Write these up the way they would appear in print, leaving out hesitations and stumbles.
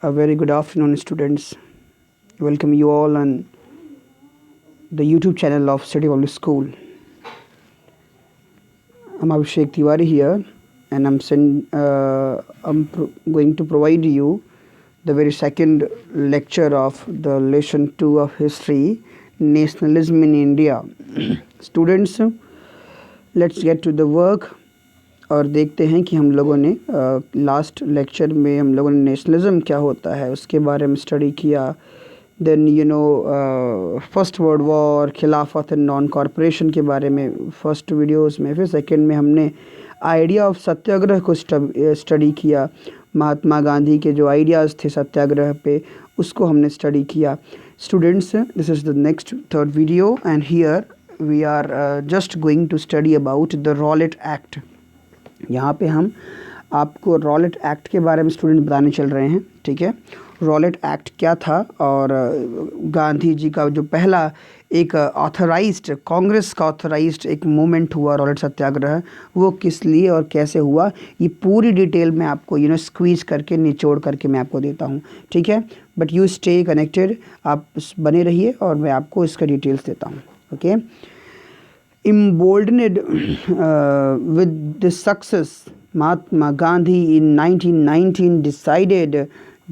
A very good afternoon, students. Welcome you all on the YouTube channel of City Public School. I'm Abhishek Tiwari here, and going to provide you the very second lecture of the lesson 2 of history, nationalism in India. Students, let's get to the work. और देखते हैं कि हम लोगों ने last lecture में हम लोगों ने नेशनलिज्म क्या होता है उसके बारे में स्टडी किया. देन फर्स्ट वर्ल्ड वॉर, खिलाफत एंड नॉन कॉरपोरेशन के बारे में फर्स्ट वीडियोस में. फिर सेकंड में हमने आइडिया ऑफ सत्याग्रह को स्टडी किया. महात्मा गांधी के जो आइडियाज़ थे सत्याग्रह पे उसको हमने स्टडी किया. Students, this is the next third video and here we are just going to study about the Rowlatt act. यहाँ पे हम आपको रॉलेट एक्ट के बारे में स्टूडेंट बताने चल रहे हैं. ठीक है, रॉलेट एक्ट क्या था और गांधी जी का जो पहला एक ऑथराइज्ड, कांग्रेस का ऑथराइज्ड एक मूवमेंट हुआ रॉलेट सत्याग्रह, वो किस लिए और कैसे हुआ, ये पूरी डिटेल में आपको स्क्वीज करके निचोड़ करके मैं आपको देता हूँ. ठीक है, बट यू स्टे कनेक्टेड, आप बने रहिए और मैं आपको इसका डिटेल्स देता हूँ. Okay. Emboldened with this success, Mahatma Gandhi in 1919 decided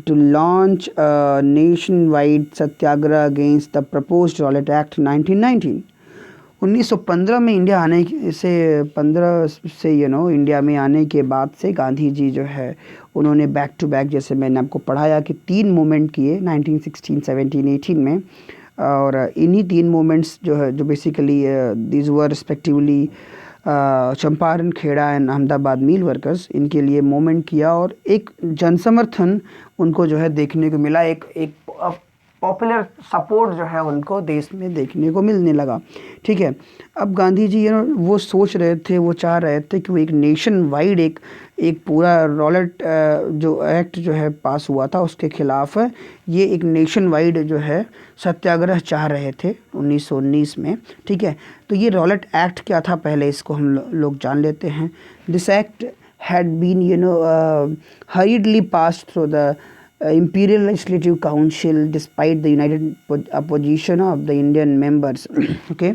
to launch a nationwide satyagraha against the proposed Rowlatt Act 1919. 1915 में इंडिया आने से 15 से इंडिया में आने के बाद से गांधी जी जो है उन्होंने बैक टू बैक, जैसे मैंने आपको पढ़ाया कि 3 मूवमेंट किए 1916, 17, 18 में. और इन्हीं 3 मूवमेंट्स जो है जो basically these were respectively Champaran, Kheda and Ahmedabad mill workers, इनके लिए मूवमेंट किया और एक जनसमर्थन उनको जो है देखने को मिला. एक पॉपुलर सपोर्ट जो है उनको देश में देखने को मिलने लगा. ठीक है, अब गांधी जी वो सोच रहे थे, वो चाह रहे थे कि वो एक नेशन वाइड एक पूरा रॉलेट जो एक्ट जो है पास हुआ था उसके खिलाफ ये एक नेशन वाइड जो है सत्याग्रह चाह रहे थे 1919 में. ठीक है, तो ये रॉलेट एक्ट क्या था पहले इसको हम लोग जान लेते हैं. This act had been hurriedly passed through the Imperial Legislative Council despite the united opposition of the Indian members. Okay.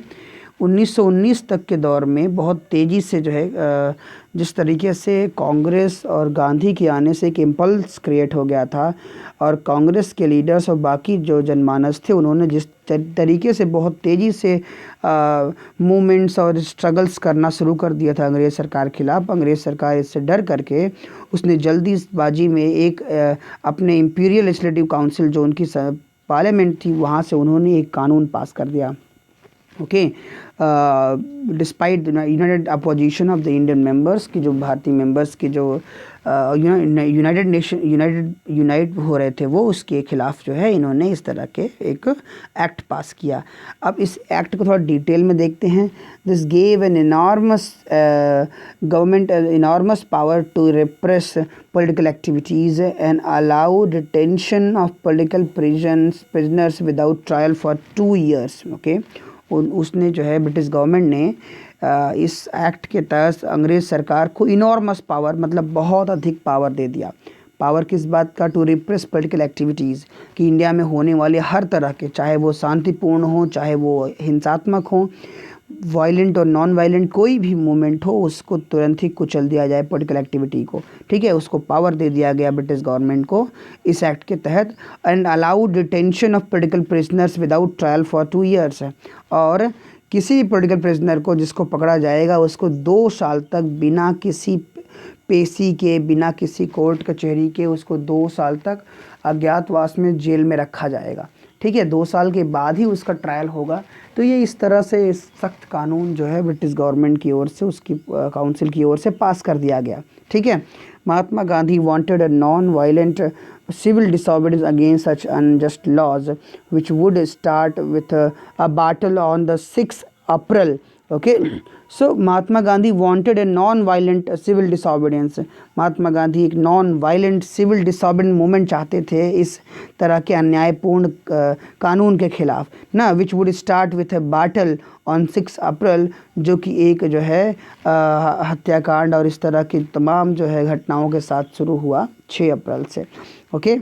1919 तक के दौर में बहुत तेज़ी से जो है जिस तरीके से कांग्रेस और गांधी के आने से एक इम्पल्स क्रिएट हो गया था और कांग्रेस के लीडर्स और बाकी जो जनमानस थे उन्होंने जिस तरीके से बहुत तेज़ी से मूवमेंट्स और स्ट्रगल्स करना शुरू कर दिया था अंग्रेज़ सरकार खिलाफ. अंग्रेज़ सरकार इससे डर करके उसने जल्दीबाजी में एक अपने इंपीरियल लेजिस्लेटिव काउंसिल जो उनकी पार्लियामेंट थी वहाँ से उन्होंने एक कानून पास कर दिया. Okay, despite United opposition of the Indian members की, जो भारतीय मेंबर्स की जो यूनाइट हो रहे थे वो उसके खिलाफ जो है इन्होंने इस तरह के एक एक्ट पास किया. अब इस एक्ट को थोड़ा डिटेल में देखते हैं. This gave an enormous government enormous power to repress political activities and allow detention of political prisoners without trial for 2 years. Okay, उसने जो है ब्रिटिश गवर्नमेंट ने इस एक्ट के तहत अंग्रेज़ सरकार को इनॉर्मस पावर, मतलब बहुत अधिक पावर दे दिया. पावर किस बात का? टू रिप्रेस पॉलिटिकल एक्टिविटीज़, कि इंडिया में होने वाले हर तरह के, चाहे वो शांतिपूर्ण हो चाहे वो हिंसात्मक हो, वायलेंट और नॉन वायलेंट कोई भी मूवमेंट हो उसको तुरंत ही कुचल दिया जाए पॉलिटिकल एक्टिविटी को. ठीक है, उसको पावर दे दिया गया ब्रिटिश गवर्नमेंट को इस एक्ट के तहत. And allow detention of political prisoners without trial for 2 years. और किसी भी पॉलिटिकल प्रिजनर को जिसको पकड़ा जाएगा उसको 2 साल तक बिना किसी पेशी के, बिना किसी कोर्ट कचहरी के उसको 2 साल तक अज्ञातवास में जेल में रखा जाएगा. ठीक है, 2 साल के बाद ही उसका ट्रायल होगा. तो ये इस तरह से सख्त कानून जो है ब्रिटिश गवर्नमेंट की ओर से, उसकी काउंसिल की ओर से पास कर दिया गया. ठीक है, Mahatma Gandhi wanted a non violent civil disobedience against such unjust laws, which would start with a battle on the 6th April. Okay, so Mahatma Gandhi wanted a non-violent civil disobedience. Mahatma Gandhi एक non-violent civil disobedience मूवमेंट चाहते थे इस तरह के अन्यायपूर्ण कानून के खिलाफ ना, which would start with a battle on 6 अप्रैल, जो कि एक जो है हत्याकांड और इस तरह की तमाम जो है घटनाओं के साथ शुरू हुआ 6 अप्रैल से. ओके,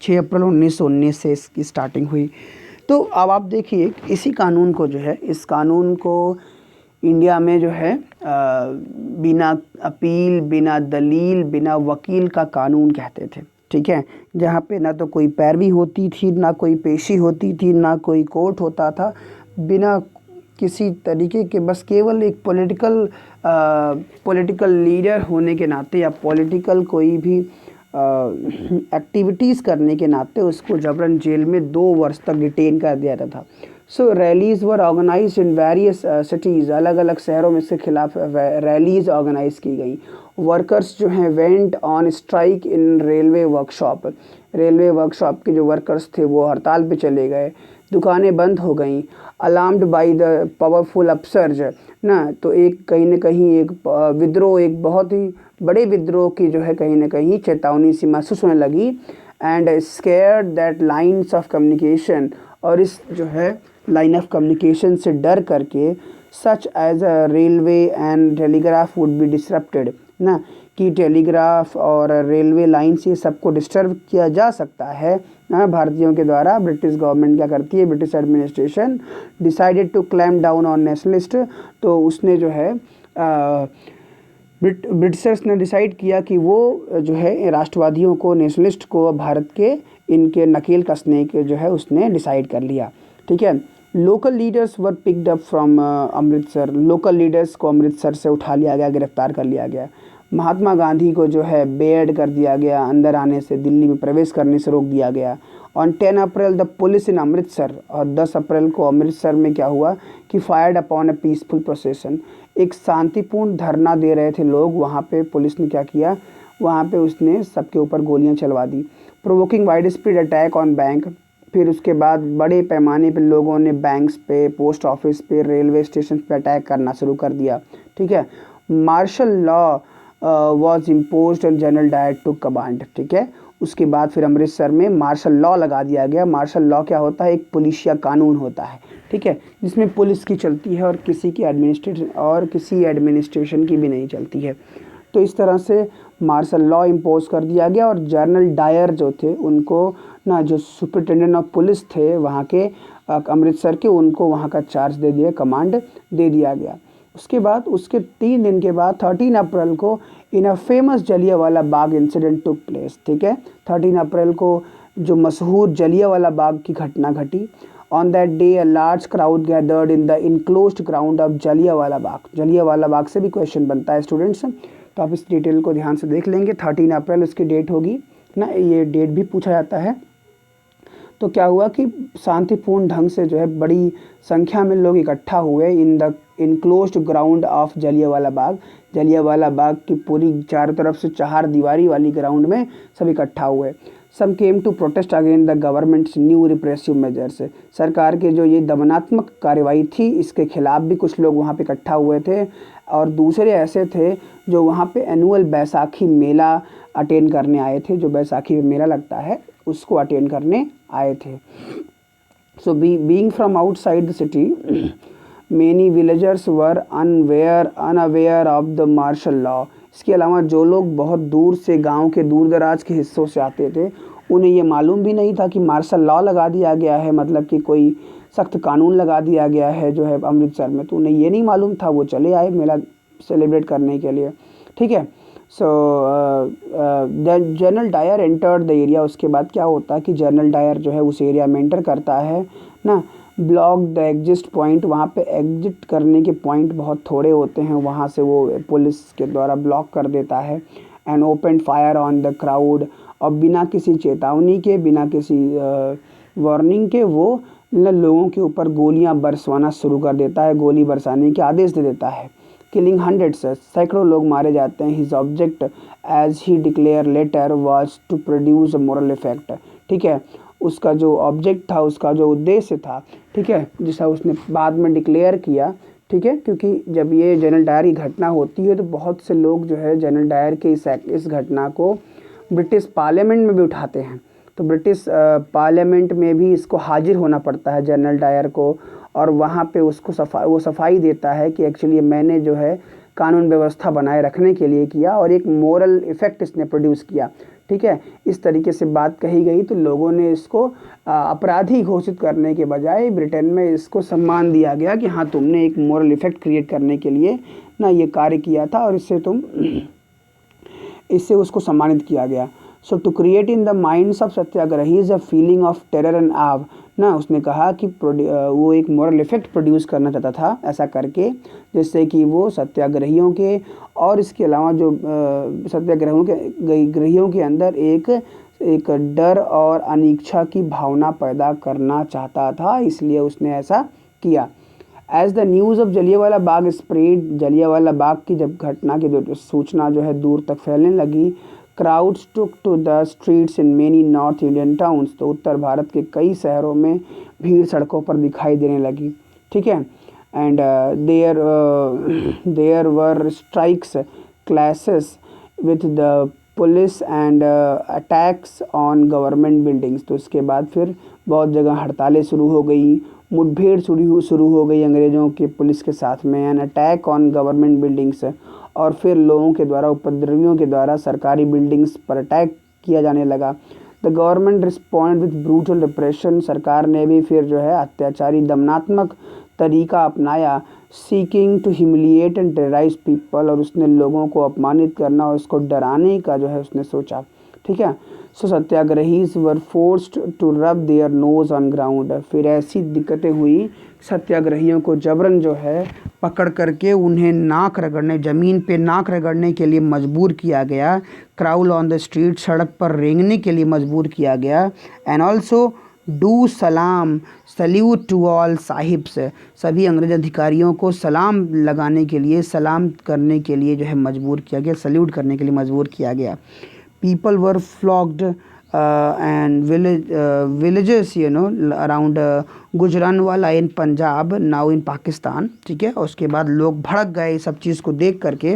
6 अप्रैल 1919 से इसकी स्टार्टिंग हुई। तो अब आप देखिए इसी कानून को जो है, इस कानून को इंडिया में जो है बिना अपील, बिना दलील, बिना वकील का कानून कहते थे, ठीक है। जहाँ पे ना तो कोई पैरवी होती थी, ना कोई पेशी होती थी, ना कोई कोर्ट होता था, बिना किसी तरीके के, बस केवल एक पॉलिटिकल लीडर होने के नाते या पॉलिटिकल कोई भी एक्टिविटीज़ करने के नाते उसको जबरन जेल में 2 वर्ष तक डिटेन कर दिया जाता था। So rallies were organised in various cities, अलग अलग शहरों में इसके खिलाफ रैलीज़ ऑर्गेनाइज की गई। वर्कर्स जो हैं went on strike in railway workshop, railway workshop के जो वर्कर्स थे वो हड़ताल पे चले गए। दुकानें बंद हो गईं। Alarmed by the powerful upsurge ना, तो एक कहीं न कहीं एक विद्रोह, एक बहुत ही बड़े विद्रोह की जो है कहीं न कहीं चेतावनी सी महसूस होने लगी। And scared that lines of communication, और इस जो है लाइन ऑफ कम्युनिकेशन से डर करके such as a railway and telegraph would be disrupted ना, कि टेलीग्राफ और रेलवे लाइन से सबको डिस्टर्ब किया जा सकता है ना भारतीयों के द्वारा। ब्रिटिश गवर्नमेंट क्या करती है, British administration decided to clamp down on nationalist, तो उसने जो है ब्रिटिशर्स ने डिसाइड किया कि वो जो है राष्ट्रवादियों को, नेशनलिस्ट को भारत के इनके नकेल कसने के जो है उसने डिसाइड कर लिया, ठीक है। Local leaders were picked up from Amritsar, local leaders को अमृतसर से उठा लिया गया, गिरफ्तार कर लिया गया। महात्मा गांधी को जो है बेअर्ड कर दिया गया, अंदर आने से, दिल्ली में प्रवेश करने से रोक दिया गया। ऑन 10 अप्रैल द पुलिस इन अमृतसर, और 10 अप्रैल को अमृतसर में क्या हुआ कि फायर्ड अपॉन अ पीसफुल प्रोसेसन, एक शांतिपूर्ण धरना दे रहे थे लोग, वहाँ पे पुलिस ने क्या किया, वहाँ पे उसने सबके ऊपर गोलियाँ चलवा दी। Provoking widespread attack on bank, फिर उसके बाद बड़े पैमाने पे लोगों ने बैंक्स पे, पोस्ट ऑफिस पे, रेलवे स्टेशन पे अटैक करना शुरू कर दिया, ठीक है। Martial law was imposed on General Dyer to command, ठीक है। उसके बाद फिर अमृतसर में मार्शल लॉ लगा दिया गया। मार्शल लॉ क्या होता है, एक पुलिसिया कानून होता है, ठीक है, जिसमें पुलिस की चलती है और किसी की एडमिनिस्ट्रेशन की भी नहीं चलती है। तो इस तरह से मार्शल लॉ इम्पोज कर दिया गया, और जनरल डायर जो थे उनको ना, जो सुपरिटेंडेंट ऑफ पुलिस थे वहाँ के अमृतसर के, उनको वहाँ का चार्ज दे दिया, कमांड दे दिया गया। उसके बाद उसके 3 दिन के बाद 13 अप्रैल को in a famous Jallianwala Bagh incident took place, ठीक है। 13 अप्रैल को जो मशहूर जलियांवाला बाग की घटना घटी। On that day a large crowd gathered in the enclosed ground of Jallianwala Bagh. Jallianwala Bagh से भी क्वेश्चन बनता है स्टूडेंट्स, तो आप इस डिटेल को ध्यान से देख लेंगे। 13 अप्रैल उसकी डेट होगी ना, ये डेट भी पूछा जाता है। तो क्या हुआ कि शांतिपूर्ण ढंग से जो है बड़ी संख्या में लोग इकट्ठा हुए in the enclosed ground of Jallianwala Bagh. Jallianwala Bagh की पूरी चारों तरफ से 4 दीवारी वाली ग्राउंड में सब इकट्ठा हुए। Some came to protest against the government's new repressive measures, सरकार के जो ये दमनात्मक कार्रवाई थी इसके खिलाफ भी कुछ लोग वहाँ पे इकट्ठा हुए थे। और दूसरे ऐसे थे जो वहाँ पे एनुअल बैसाखी मेला अटेंड करने आए थे, जो बैसाखी में मेला लगता है उसको अटेंड करने आए थे। So being from outside the city many villagers were unaware of the martial law. इसके अलावा जो लोग बहुत दूर से, गांव के दूर दराज के हिस्सों से आते थे, उन्हें ये मालूम भी नहीं था कि मार्शल लॉ लगा दिया गया है, मतलब कि कोई सख्त कानून लगा दिया गया है जो है अमृतसर में, तो उन्हें ये नहीं मालूम था। वो चले आए मेला सेलिब्रेट करने के लिए, ठीक है। So General Dyer entered the area. उसके बाद क्या होता है कि जनरल डायर जो है उस एरिया में एंटर करता है ना। ब्लॉक द एग्जिट पॉइंट, वहाँ पे एग्जिट करने के पॉइंट बहुत थोड़े होते हैं, वहाँ से वो पुलिस के द्वारा ब्लॉक कर देता है। And open fire on the crowd, और बिना किसी चेतावनी के, बिना किसी वार्निंग के वो लोगों के ऊपर गोलियां बरसवाना शुरू कर देता है, गोली बरसाने के आदेश दे देता है। किलिंग हंड्रेड्स, सैकड़ों लोग मारे जाते हैं। His object as he declared later was to produce a moral effect, ठीक है। उसका जो ऑब्जेक्ट था, उसका जो उद्देश्य था, ठीक है, जिसका उसने बाद में डिक्लेयर किया, ठीक है, क्योंकि जब ये जनरल डायर की घटना होती है तो बहुत से लोग जो है जनरल डायर के इस घटना को ब्रिटिश पार्लियामेंट में भी उठाते हैं। तो ब्रिटिश पार्लियामेंट में भी इसको हाजिर होना पड़ता है जनरल डायर को, और वहाँ पे उसको सफाई देता है कि एक्चुअली मैंने जो है कानून व्यवस्था बनाए रखने के लिए किया, और एक मोरल इफ़ेक्ट इसने प्रोड्यूस किया, ठीक है, इस तरीके से बात कही गई तो लोगों ने इसको अपराधी घोषित करने के बजाय ब्रिटेन में इसको सम्मान दिया गया कि हाँ तुमने एक मोरल इफेक्ट क्रिएट करने के लिए ना ये कार्य किया था और इससे उसको सम्मानित किया गया। So to create in the minds of satyagrahis a feeling of terror and awe ना, उसने कहा कि वो एक मोरल इफेक्ट प्रोड्यूस करना चाहता था ऐसा करके, जिससे कि वो सत्याग्रहियों के और इसके अलावा जो सत्याग्रहियों के अंदर एक डर और अनिच्छा की भावना पैदा करना चाहता था, इसलिए उसने ऐसा किया। As the news of Jallianwala Bagh spread, Jallianwala Bagh की जब घटना की सूचना जो है दूर तक फैलने लगी, crowds took to the streets in many north Indian towns, तो उत्तर भारत के कई शहरों में भीड़ सड़कों पर दिखाई देने लगी, ठीक है। And there were strikes, clashes with the police and attacks on government buildings, तो इसके बाद फिर बहुत जगह हड़तालें शुरू हो गई, मुठभेड़ शुरू हो गई अंग्रेज़ों के पुलिस के साथ में, and attack on government buildings, और फिर लोगों के द्वारा, उपद्रवियों के द्वारा सरकारी बिल्डिंग्स पर अटैक किया जाने लगा। The government respond with brutal repression, सरकार ने भी फिर जो है अत्याचारी दमनात्मक तरीका अपनाया, seeking to humiliate and terrorise people, और उसने लोगों को अपमानित करना और उसको डराने का जो है उसने सोचा, ठीक है। So satyagrahis were forced to rub their nose on ground, फिर ऐसी दिक्कतें हुई, सत्याग्रहियों को जबरन जो है पकड़ करके उन्हें नाक रगड़ने, ज़मीन पे नाक रगड़ने के लिए मजबूर किया गया, क्राउल ऑन द स्ट्रीट, सड़क पर रेंगने के लिए मजबूर किया गया, एंड ऑल्सो डू सलाम सल्यूट टू ऑल साहिब्स, सभी अंग्रेज अधिकारियों को सलाम लगाने के लिए, सलाम करने के लिए जो है मजबूर किया गया, सल्यूट करने के लिए मजबूर किया गया। People were flogged and villages around Gujranwala in Punjab, now in Pakistan, ठीक है। और उसके बाद लोग भड़क गए सब चीज़ को देख करके,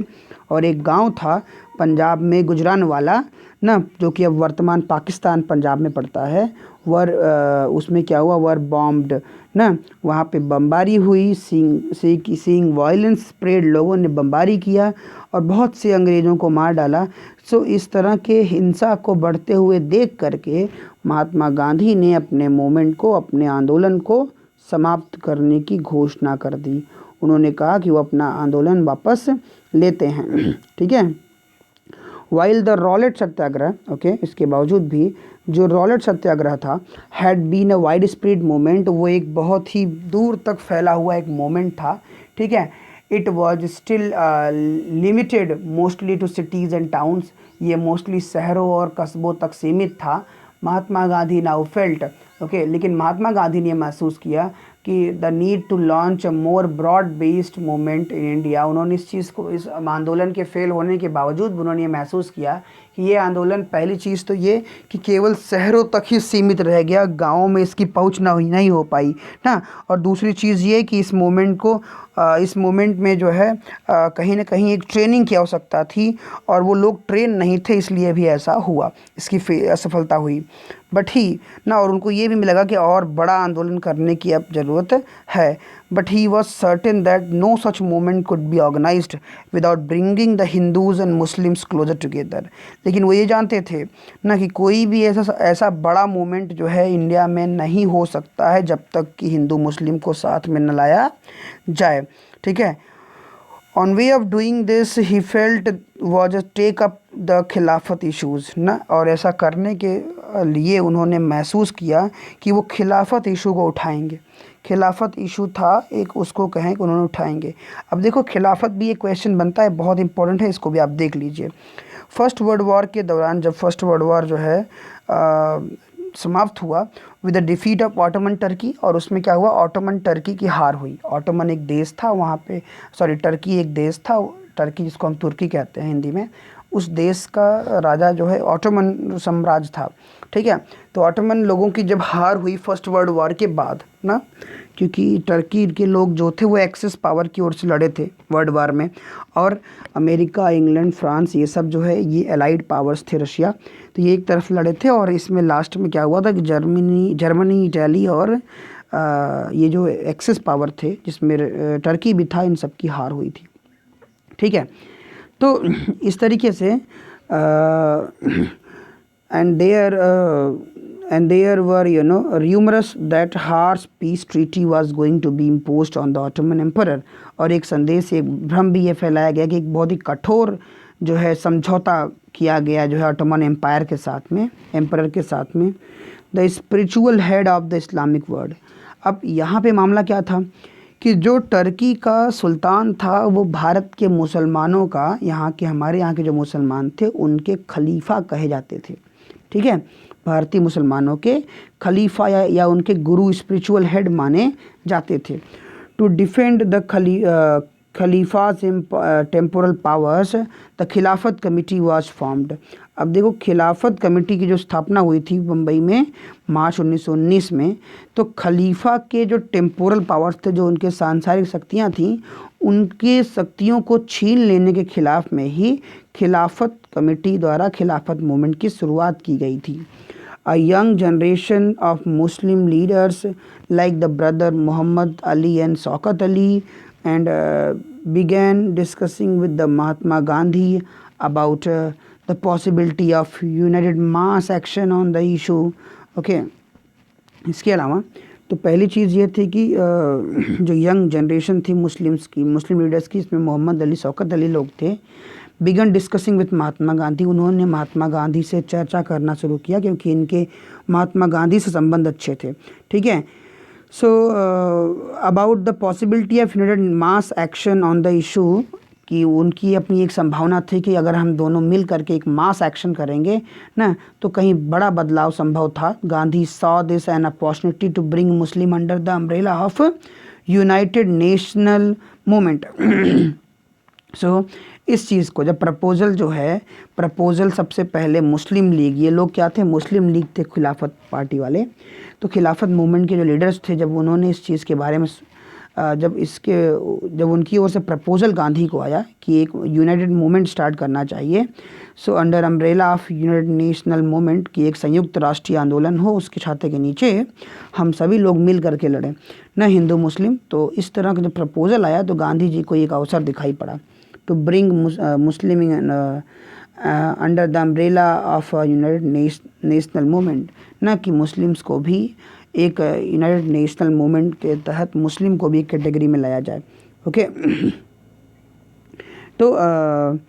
और एक गांव था पंजाब में गुजरानवाला ना, जो कि अब वर्तमान पाकिस्तान पंजाब में पड़ता है, उसमें क्या हुआ, वर बॉम्ब्ड ना, वहाँ पे बमबारी हुई, सीइंग वायलेंस स्प्रेड, लोगों ने बमबारी किया और बहुत से अंग्रेज़ों को मार डाला। सो इस तरह के हिंसा को बढ़ते हुए देख करके महात्मा गांधी ने अपने मूवमेंट को, अपने आंदोलन को समाप्त करने की घोषणा कर दी। उन्होंने कहा कि वो अपना आंदोलन वापस लेते हैं, ठीक है। While the Rowlatt Satyagraha, okay, इसके बावजूद भी जो रॉलेट सत्याग्रह था, had been a widespread movement, वो एक बहुत ही दूर तक फैला हुआ एक मूवमेंट था, ठीक है। It was still limited mostly to cities and towns, ये मोस्टली शहरों और कस्बों तक सीमित था। Mahatma Gandhi now felt, okay, लेकिन महात्मा गांधी ने महसूस किया कि the need to launch a more broad based movement in India, उन्होंने इस चीज़ को, इस आंदोलन के फेल होने के बावजूद उन्होंने ये महसूस किया कि ये आंदोलन, पहली चीज़ तो ये कि केवल शहरों तक ही सीमित रह गया, गाँवों में इसकी पहुंच नहीं हो पाई ना, और दूसरी चीज़ ये कि इस मूवमेंट में जो है कहीं ना कहीं एक ट्रेनिंग की आवश्यकता थी, और वो लोग ट्रेन नहीं थे, इसलिए भी ऐसा हुआ, इसकी असफलता हुई। बट ही ना, और उनको ये भी लगा कि और बड़ा आंदोलन करने की अब ज़रूरत है। But he was certain that no such movement could be organised without bringing the Hindus and Muslims closer together, लेकिन वो ये जानते थे ना कि कोई भी ऐसा बड़ा मूवमेंट जो है इंडिया में नहीं हो सकता है जब तक कि हिंदू मुस्लिम को साथ में न लाया जाए, ठीक है। On way of doing this he felt was take up the Khilafat issues ना, और ऐसा करने के लिए उन्होंने महसूस किया कि वो खिलाफत इशू को उठाएंगे। खिलाफत इशू था एक, उसको कहें कि उन्होंने उठाएंगे। अब देखो खिलाफत भी एक क्वेश्चन बनता है, बहुत इंपॉर्टेंट है, इसको भी आप देख लीजिए। फर्स्ट वर्ल्ड वॉर के दौरान, जब फर्स्ट वर्ल्ड वॉर जो है समाप्त हुआ with the defeat of Ottoman Turkey, और उसमें क्या हुआ, ऑटोमन टर्की की हार हुई। ऑटोमन एक देश था वहाँ पे, टर्की एक देश था, टर्की जिसको हम तुर्की कहते हैं हिंदी में, उस देश का राजा जो है ऑटोमन साम्राज्य था, ठीक है। तो ऑटोमन लोगों की जब हार हुई फर्स्ट वर्ल्ड वॉर के बाद ना, क्योंकि टर्की के लोग जो थे वो एक्सेस पावर की ओर से लड़े थे वर्ल्ड वॉर में, और अमेरिका, इंग्लैंड, फ्रांस, ये सब जो है ये अलाइड पावर्स थे, रशिया, तो ये एक तरफ लड़े थे। और इसमें लास्ट में क्या हुआ था कि जर्मनी, इटली और ये जो एक्सेस पावर थे जिसमें टर्की भी था, इन सब की हार हुई थी, ठीक है। तो इस तरीके से and there were rumors that harsh peace treaty was going to be imposed on the Ottoman Emperor, और एक संदेश, एक भ्रम भी ये फैलाया गया कि एक बहुत ही कठोर जो है समझौता किया गया जो है ऑटोमन एम्पायर के साथ में, एम्परर के साथ में, the spiritual head of the Islamic world. अब यहाँ पे मामला क्या था कि जो टर्की का सुल्तान था वो भारत के मुसलमानों का, हमारे यहाँ के जो मुसलमान थे उनके खलीफा कहे जाते थे, ठीक है, भारतीय मुसलमानों के खलीफा या उनके गुरु, स्पिरिचुअल हेड माने जाते थे। To defend the Khalifa's temporal powers the Khilafat committee was formed. अब देखो, खिलाफत कमेटी की जो स्थापना हुई थी मुंबई में मार्च 1919 में, तो खलीफा के जो टेम्पोरल पावर्स थे, जो उनके सांसारिक शक्तियाँ थीं, उनके शक्तियों को छीन लेने के खिलाफ में ही खिलाफत कमेटी द्वारा खिलाफत मूवमेंट की शुरुआत की गई थी। A young generation of Muslim leaders like the brother Muhammad Ali and Shaukat Ali and began discussing with the Mahatma Gandhi about the possibility of united mass action on the issue. Okay. इसके अलावा तो पहली चीज़ ये थी कि जो young generation थी मुस्लिम leaders की, इसमें मोहम्मद अली, शौकत अली लोग थे। Begin discussing with Mahatma Gandhi, उन्होंने महात्मा गांधी से चर्चा करना शुरू किया क्योंकि इनके महात्मा गांधी से संबंध अच्छे थे, ठीक है। So about the possibility of United mass action on the issue, कि उनकी अपनी एक संभावना थी कि अगर हम दोनों मिल करके एक मास एक्शन करेंगे ना तो कहीं बड़ा बदलाव संभव था। Gandhi saw this an opportunity to bring Muslim under the umbrella of united national movement. सो इस चीज़ को जब प्रपोजल सबसे पहले मुस्लिम लीग, ये लोग क्या थे, मुस्लिम लीग थे, खिलाफत पार्टी वाले, तो खिलाफत मूवमेंट के जो लीडर्स थे, जब उन्होंने इस चीज़ के बारे में जब उनकी ओर से प्रपोजल गांधी को आया कि एक यूनाइटेड मूवमेंट स्टार्ट करना चाहिए, so under umbrella of united national movement, की एक संयुक्त राष्ट्रीय आंदोलन हो, उसके छाते के नीचे हम सभी लोग मिल करके लड़ें, न हिंदू मुस्लिम। तो इस तरह का जब प्रपोजल आया तो गांधी जी को एक अवसर दिखाई पड़ा to bring Muslim under the umbrella of united national movement, न कि मुस्लिम्स को भी एक यूनाइटेड नेशनल मूवमेंट के तहत मुस्लिम को भी एक कैटेगरी में लाया जाए। ओके। तो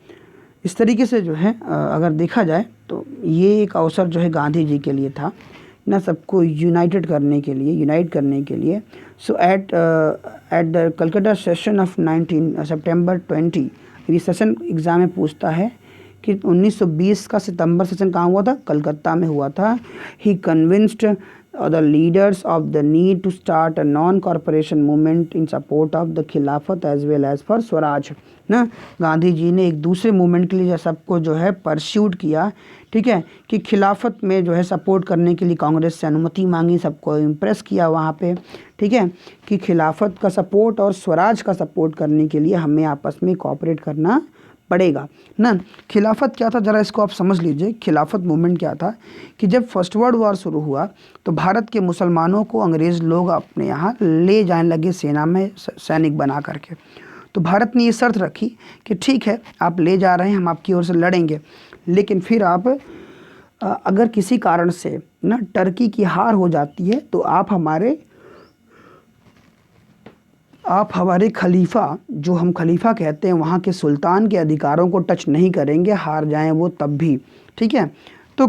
इस तरीके से जो है अगर देखा जाए तो ये एक अवसर जो है गांधी जी के लिए था ना, सबको यूनाइट करने के लिए। So at the Calcutta session of 19 सितंबर 20, ये सेशन एग्ज़ाम में पूछता है कि 1920 का सितंबर सेशन कहाँ हुआ था, कलकत्ता में हुआ था। ही convinced the leaders of the need to start a non-corporation movement in support of the खिलाफत as well as for Swaraj ना। गांधी जी ने एक दूसरे मूवमेंट के लिए सबको जो है परस्यूट किया, ठीक है, कि खिलाफत में जो है सपोर्ट करने के लिए कांग्रेस से अनुमति मांगी, सबको इम्प्रेस किया वहाँ पे, ठीक है, कि खिलाफत का सपोर्ट और स्वराज का सपोर्ट करने के लिए हमें आपस में कोऑपरेट करना पड़ेगा ना। खिलाफत क्या था, ज़रा इसको आप समझ लीजिए। खिलाफत मूवमेंट क्या था कि जब फर्स्ट वर्ल्ड वॉर शुरू हुआ तो भारत के मुसलमानों को अंग्रेज़ लोग अपने यहाँ ले जाने लगे सेना में सैनिक बना करके। तो भारत ने ये शर्त रखी कि ठीक है, आप ले जा रहे हैं, हम आपकी ओर से लड़ेंगे, लेकिन फिर आप अगर किसी कारण से ना टर्की की हार हो जाती है तो आप हमारे खलीफा, जो हम खलीफा कहते हैं, वहाँ के सुल्तान के अधिकारों को टच नहीं करेंगे, हार जाएं वो तब भी, ठीक है। तो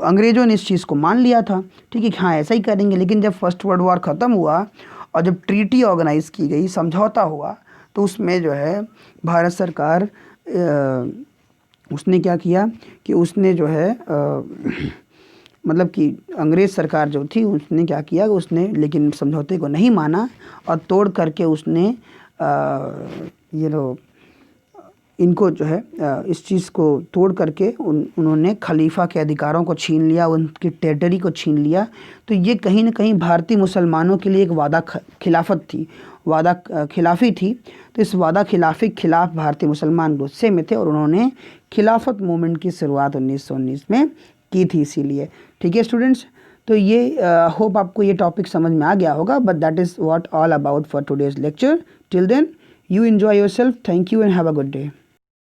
अंग्रेज़ों ने इस चीज़ को मान लिया था, ठीक है, हाँ ऐसा ही करेंगे। लेकिन जब फर्स्ट वर्ल्ड वॉर ख़त्म हुआ और जब ट्रीटी ऑर्गेनाइज़ की गई, समझौता हुआ, तो उसमें जो है भारत सरकार उसने क्या किया कि उसने जो है मतलब कि अंग्रेज़ सरकार जो थी उसने क्या किया, उसने लेकिन समझौते को नहीं माना और तोड़ करके उसने इनको जो है इस चीज़ को तोड़ करके उन्होंने खलीफा के अधिकारों को छीन लिया, उनकी टेरिटरी को छीन लिया। तो ये कहीं ना कहीं भारतीय मुसलमानों के लिए एक वादा खिलाफी थी। तो इस वादा खिलाफी के खिलाफ भारतीय मुसलमान गुस्से में थे और उन्होंने खिलाफत मूवमेंट की शुरुआत 1919 में की थी, इसीलिए। ठीक है स्टूडेंट्स, तो ये होप आपको ये टॉपिक समझ में आ गया होगा। But that is what all about for today's lecture. Till then, you enjoy yourself. Thank you and have a good day.